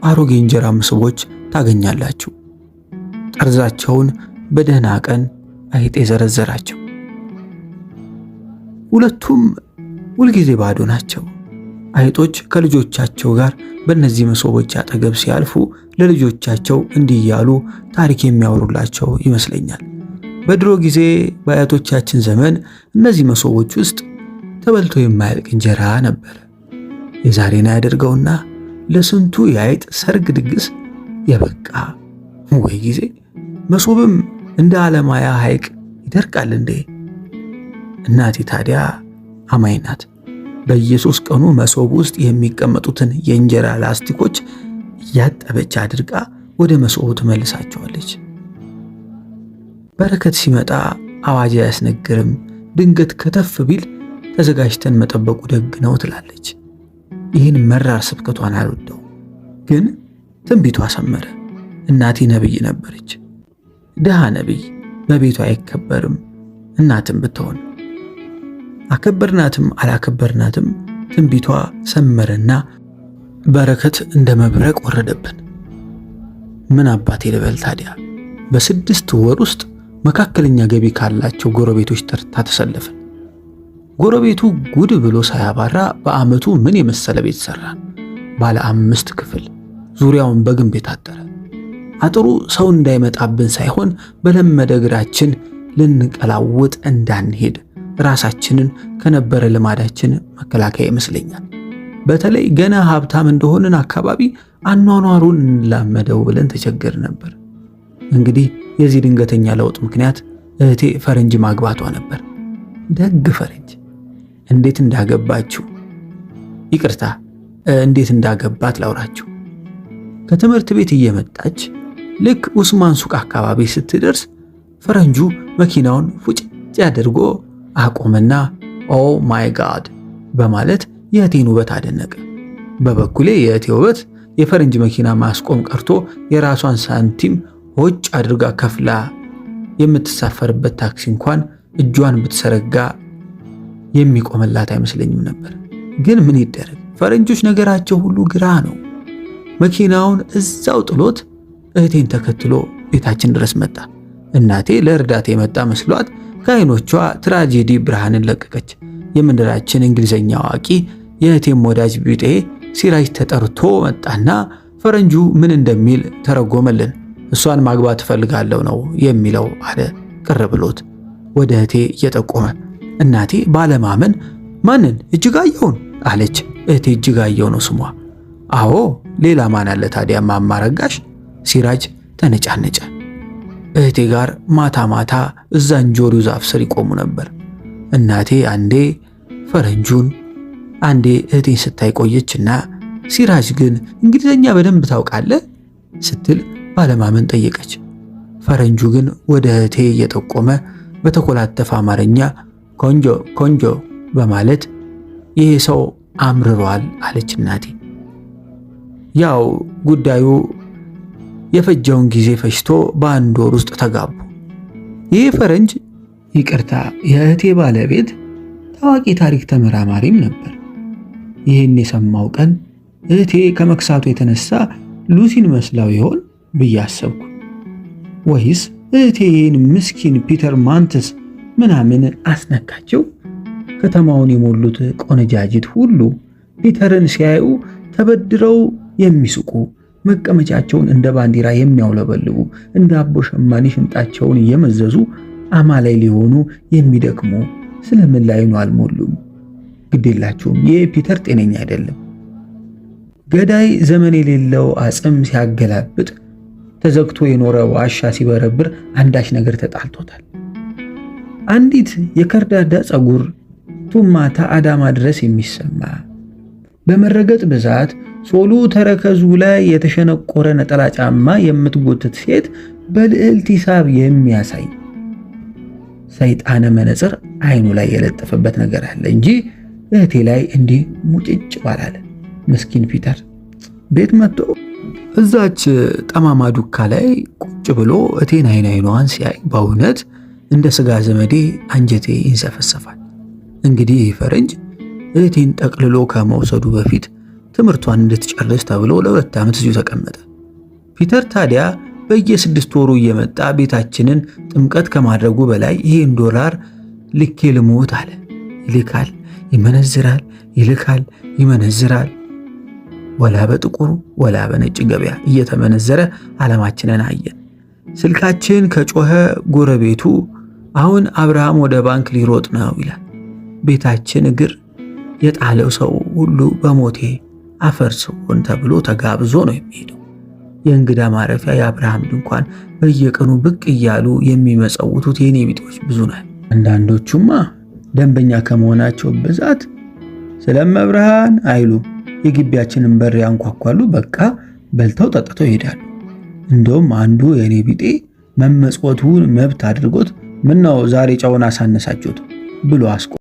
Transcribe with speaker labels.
Speaker 1: አሮጌ እንጀራ ምስቦች ታገኛላችሁ። ጠርዛቸውን በደህና ቀን አይጥ የዘረዘራቸው። ሁለቱም ሁልጊዜ ባዶ ናቸው። አይጦች ከልጆቻቸው ጋር በእነዚህ መሶቦች አጠገብ ሲያልፉ ለልጆቻቸው እንዲህ እያሉ ታሪክ የሚያወሩላቸው ይመስለኛል። በድሮ ጊዜ በአያቶቻችን ዘመን እነዚህ መሶቦች ውስጥ ተበልቶ የማያልቅ እንጀራ ነበር። የዛሬን ያደርገውና ለስንቱ የአይጥ ሰርግ ድግስ የበቃ ወይ ጊዜ! መሶብም እንደ ዓለማያ ሐይቅ ይደርቃል እንዴ? እናቴ ታዲያ አማኝ ናት። በየሶስት ቀኑ መሶብ ውስጥ የሚቀመጡትን የእንጀራ ላስቲኮች እያጠበች አድርጋ ወደ መሶቡ ትመልሳቸዋለች። በረከት ሲመጣ አዋጅ አያስነግርም፣ ድንገት ከተፍ ቢል ተዘጋጅተን መጠበቁ ደግ ነው ትላለች። ይህን መራር ስብከቷን አልወደው፣ ግን ትንቢቷ ሰመረ። እናቴ ነብይ ነበረች። ድሃ ነብይ በቤቷ አይከበርም። እናትም ብትሆን አከበርናትም አላከበርናትም ትንቢቷ ሰመረና በረከት እንደ መብረቅ ወረደብን። ምን አባቴ ልበል ታዲያ? በ6 ወር ውስጥ መካከለኛ ገቢ ካላቸው ጎረቤቶች ተርታ ተሰለፍን። ጎረቤቱ ጉድ ብሎ ሳያባራ በዓመቱ ምን የመሰለ ቤት ሰራን። ባለ 5 ክፍል፣ ዙሪያውን በግንብ የታጠረ። አጥሩ ሰው እንዳይመጣብን ሳይሆን በለመደ እግራችን ልንቀላውጥ እንዳንሄድ ራሳችንን ከነበረ ልማዳችን መከላከያ ይመስለኛል። በተለይ ገና ሀብታም እንደሆንን አካባቢ አኗኗሩን እንላመደው ብለን ተቸገር ነበር። እንግዲህ የዚህ ድንገተኛ ለውጥ ምክንያት እህቴ ፈረንጅ ማግባቷ ነበር። ደግ ፈረንጅ! እንዴት እንዳገባችሁ፣ ይቅርታ እንዴት እንዳገባት ላውራችሁ። ከትምህርት ቤት እየመጣች ልክ ኡስማን ሱቅ አካባቢ ስትደርስ ፈረንጁ መኪናውን ፉጭጭ አድርጎ አቆመና ኦ ማይ ጋድ በማለት የእህቴን ውበት አደነቀ። በበኩሌ የእህቴ ውበት የፈረንጅ መኪና ማስቆም ቀርቶ የራሷን ሳንቲም ሆጭ አድርጋ ከፍላ የምትሳፈርበት ታክሲ እንኳን እጇን ብትሰረጋ የሚቆምላት አይመስለኝም ነበር። ግን ምን ይደረግ፣ ፈረንጆች ነገራቸው ሁሉ ግራ ነው። መኪናውን እዛው ጥሎት እህቴን ተከትሎ ቤታችን ድረስ መጣ። እናቴ ለእርዳታ የመጣ መስሏት ከዓይኖቿ ትራጄዲ ብርሃንን ለቀቀች። የምንድራችን እንግሊዘኛ አዋቂ የእህቴም ወዳጅ ቢጤ ሲራጅ ተጠርቶ መጣና ፈረንጁ ምን እንደሚል ተረጎመልን። እሷን ማግባት እፈልጋለሁ ነው የሚለው አለ ቅር ብሎት ወደ እህቴ እየጠቆመ። እናቴ ባለማመን ማንን? እጅጋየውን አለች። እህቴ እጅጋየው ነው ስሟ። አዎ ሌላ ማን አለ ታዲያ? ማማረጋሽ። ሲራጅ ተነጫነጨ። እህቴ ጋር ማታ ማታ እዛ እንጆሪው ዛፍ ስር ይቆሙ ነበር። እናቴ አንዴ ፈረንጁን አንዴ እህቴን ስታይ ቆየችና ሲራጅ ግን እንግሊዘኛ በደንብ ታውቃለህ ስትል ባለማመን ጠየቀች። ፈረንጁ ግን ወደ እህቴ እየጠቆመ በተኮላተፈ አማርኛ ኮንጆ ኮንጆ በማለት ይሄ ሰው አምርሯል አለች እናቴ። ያው ጉዳዩ የፈጀውን ጊዜ ፈጅቶ በአንድ ወር ውስጥ ተጋቡ። ይህ ፈረንጅ ይቅርታ የእህቴ ባለቤት ታዋቂ ታሪክ ተመራማሪም ነበር። ይህን የሰማው ቀን እህቴ ከመክሳቱ የተነሳ ሉሲን መስላው ይሆን ብዬ አሰብኩ። ወይስ እህቴን ምስኪን ፒተር ማንትስ ምናምን አስነካቸው? ከተማውን የሞሉት ቆነጃጅት ሁሉ ፒተርን ሲያዩ ተበድረው የሚስቁ፣ መቀመጫቸውን እንደ ባንዲራ የሚያውለበልቡ፣ እንደ አቦ ሸማኔ ሽንጣቸውን እየመዘዙ አማላይ ሊሆኑ የሚደክሙ ስለምን ላይ ነው አልሞሉም? ግዴላችሁም፣ ይህ ፒተር ጤነኛ አይደለም። ገዳይ ዘመን የሌለው አጽም ሲያገላብጥ፣ ተዘግቶ የኖረ ዋሻ ሲበረብር አንዳች ነገር ተጣልቶታል። አንዲት የከርዳዳ ጸጉር ቱማታ አዳማ ድረስ የሚሰማ በመረገጥ ብዛት ሶሉ ተረከዙ ላይ የተሸነቆረ ነጠላ ጫማ የምትጎትት ሴት በልዕልት ሂሳብ የሚያሳይ ሰይጣነ መነጽር አይኑ ላይ የለጠፈበት ነገር አለ እንጂ እህቴ ላይ እንዲህ ሙጭጭ ባላለ። ምስኪን ፒተር ቤት መጥቶ እዛች ጠማማ ዱካ ላይ ቁጭ ብሎ እቴን አይኗን ሲያይ በእውነት እንደ ስጋ ዘመዴ አንጀቴ ይንሰፈሰፋል። እንግዲህ ፈረንጅ እህቴን ጠቅልሎ ከመውሰዱ በፊት ትምህርቷን እንድትጨርስ ተብሎ ለ2 ዓመት እዚሁ ተቀመጠ። ፒተር ታዲያ በየ6 ወሩ እየመጣ ቤታችንን ጥምቀት ከማድረጉ በላይ ይሄን $1 ልኬ ልሞት አለ። ይልካል፣ ይመነዝራል፣ ይልካል፣ ይመነዝራል። ወላ በጥቁሩ ወላ በነጭ ገበያ እየተመነዘረ ዓለማችንን አየን። ስልካችን ከጮኸ ጎረቤቱ አሁን አብርሃም ወደ ባንክ ሊሮጥ ነው ይላል። ቤታችን እግር የጣለው ሰው ሁሉ በሞቴ አፈር ስሆን ተብሎ ተጋብዞ ነው የሚሄደው። የእንግዳ ማረፊያ የአብርሃም ድንኳን በየቀኑ ብቅ እያሉ የሚመጸውቱት የኔ ቢጤዎች ብዙ ናቸው። አንዳንዶቹማ ደንበኛ ከመሆናቸው ብዛት ስለመብርሃን አይሉ የግቢያችንን በር ያንኳኳሉ። በቃ በልተው ጠጥተው ይሄዳሉ። እንደውም አንዱ የኔ ቢጤ መመጽወቱን መብት አድርጎት ምነው ዛሬ ጨውን አሳነሳችሁት ብሎ አስቆ